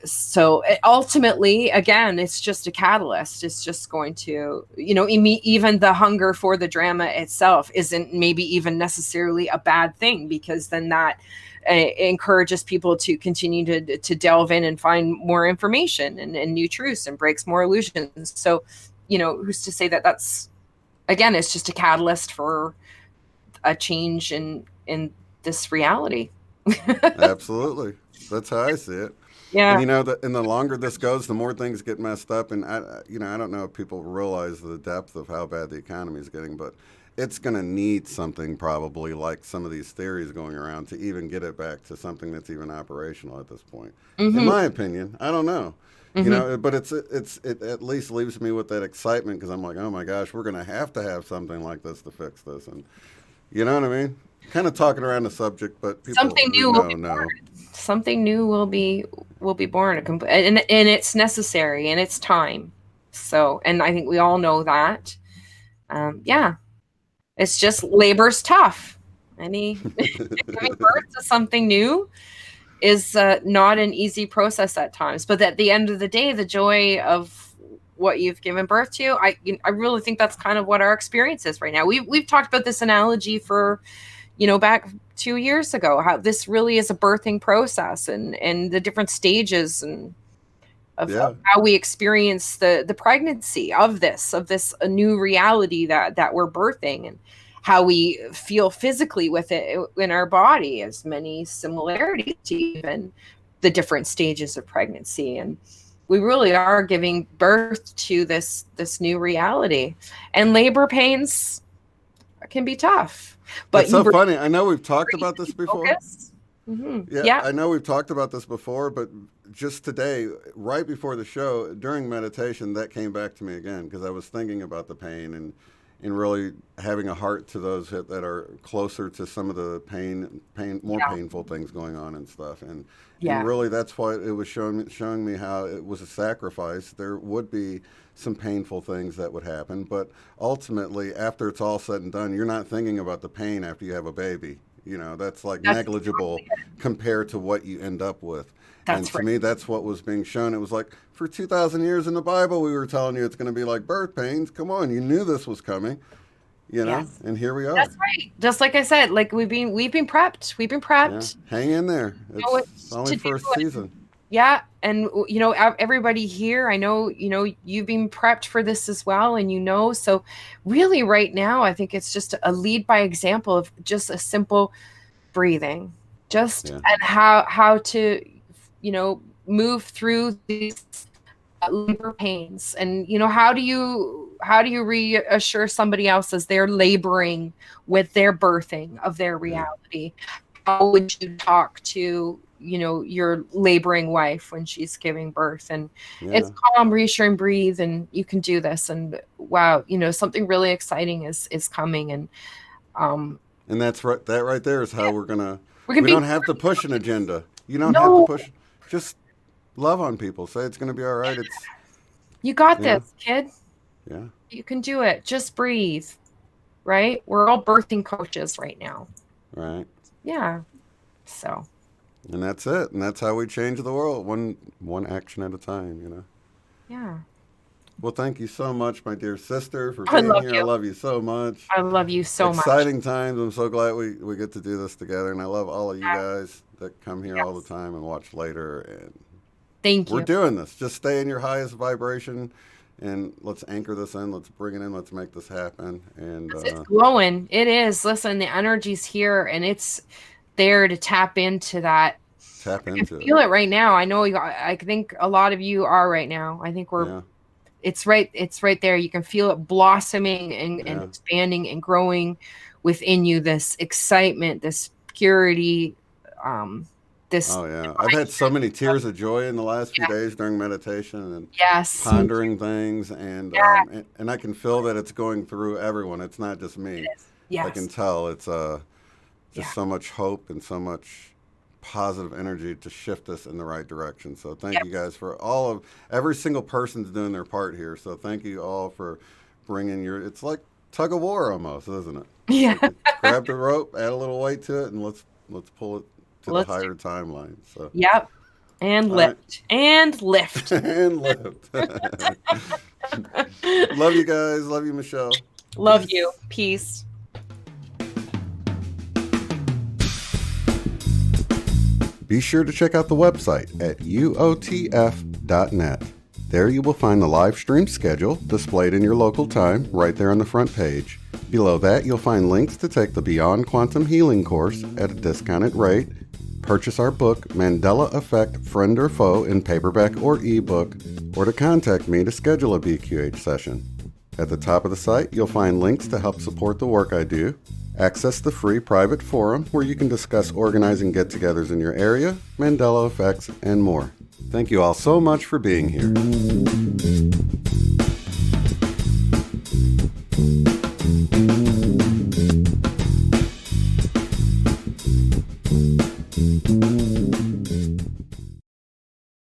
So ultimately, again, it's just a catalyst. It's just going to, even the hunger for the drama itself isn't maybe even necessarily a bad thing, because then that encourages people to continue to delve in and find more information and new truths, and breaks more illusions. So, who's to say that that's, again, it's just a catalyst for a change in this reality. Absolutely. That's how I see it. And Yeah. and the longer this goes, the more things get messed up. And I don't know if people realize the depth of how bad the economy is getting, but it's going to need something probably like some of these theories going around to even get it back to something that's even operational at this point. In Mm-hmm. my opinion, I don't know. Mm-hmm. But it at least leaves me with that excitement, because I'm like, oh my gosh, we're going to have something like this to fix this, and you know what I mean. Kind of talking around the subject, but people Something who new will be know. born. Something new will be born, and it's necessary, and it's time. So, and I think we all know that. Yeah, it's just labor's tough. Giving birth to something new is not an easy process at times, but at the end of the day, the joy of what you've given birth to, I really think that's kind of what our experience is right now. We've talked about this analogy for, back 2 years ago, how this really is a birthing process, and the different stages and of Yeah. how we experience the pregnancy of this a new reality that we're birthing, and how we feel physically with it in our body, as many similarities to even the different stages of pregnancy. And we really are giving birth to this new reality, and labor pains can be tough, but It's you so breathe, funny. I know we've talked breathe, about and this you before. focus. Mm-hmm. Yeah, Yeah. I know we've talked about this before, but just today, right before the show, during meditation, that came back to me again, because I was thinking about the pain, and really having a heart to those that are closer to some of the more Yeah. painful things going on and stuff. And Yeah. really, that's why it was showing me how it was a sacrifice. There would be some painful things that would happen, but ultimately, after it's all said and done, you're not thinking about the pain after you have a baby. That's like That's negligible compared to what you end up with. And that's to right. me, that's what was being shown. It was like, for 2,000 years in the Bible, we were telling you it's going to be like birth pains. Come on, you knew this was coming, Yes. and here we are. That's right. Just like I said, like we've been prepped. We've been Yeah, prepped. hang in there. You know what It's only to do. first season. Yeah, and everybody here, I know, you've been prepped for this as well, and so really right now, I think it's just a lead by example of just a simple breathing, just Yeah. and how to move through these labor pains, and how do you reassure somebody else as they're laboring with their birthing of their Yeah. reality. How would you talk to your laboring wife when she's giving birth? And it's Yeah. calm, reassuring, breathe, and you can do this. And wow, something really exciting is coming. And um And that's right. That right there is how yeah, we're gonna. we're gonna We be don't have to push an agenda. You don't have to no, push. Just love on people. Say it's gonna be all right. It's you got you know. this, kid. Yeah. You can do it. Just breathe. Right, we're all birthing coaches right now. Right. Yeah. So And that's it. And that's how we change the world, one action at a time. yeah, Well, thank you so much, my dear sister, for I being love here. I you. love you so much. I love you so much. Exciting times. I'm so glad we get to do this together. And I love all of you Yeah. guys that come here all the Yes. time and watch later. And Thank we're you. doing this. Just stay in your highest vibration, and let's anchor this in. Let's bring it in. Let's make this happen. And It's glowing. It is. Listen, the energy's here, and it's there to tap into that. tap I can into it. feel it right now. I know. I think a lot of you are right now. I think we're. Yeah. It's right. It's right there. You can feel it blossoming and Yeah. expanding and growing within you. This excitement, this purity, um, this Oh, yeah. I've divine had so many sense of, tears of joy in the last few yeah, days during meditation and yes, me too. pondering things. And, Yeah, and I can feel that it's going through everyone. It's not just it me. is. I can Yes, tell it's yeah, just so much hope and so much positive energy to shift us in the right direction. So thank yep. you guys for every single person's doing their part here. So thank you all for bringing it's like tug of war almost, isn't it? Yeah. Like, grab the rope, add a little weight to it, and let's pull it to the Let's do. higher timeline. So Yep. And lift. And lift. And lift. Love you guys. Love you, Michelle. Love you. Peace. Be sure to check out the website at uotf.net. There you will find the live stream schedule displayed in your local time right there on the front page. Below that, you'll find links to take the Beyond Quantum Healing course at a discounted rate, purchase our book, Mandela Effect, Friend or Foe, in paperback or ebook, or to contact me to schedule a BQH session. At the top of the site, you'll find links to help support the work I do, access the free private forum where you can discuss organizing get-togethers in your area, Mandela effects, and more. Thank you all so much for being here.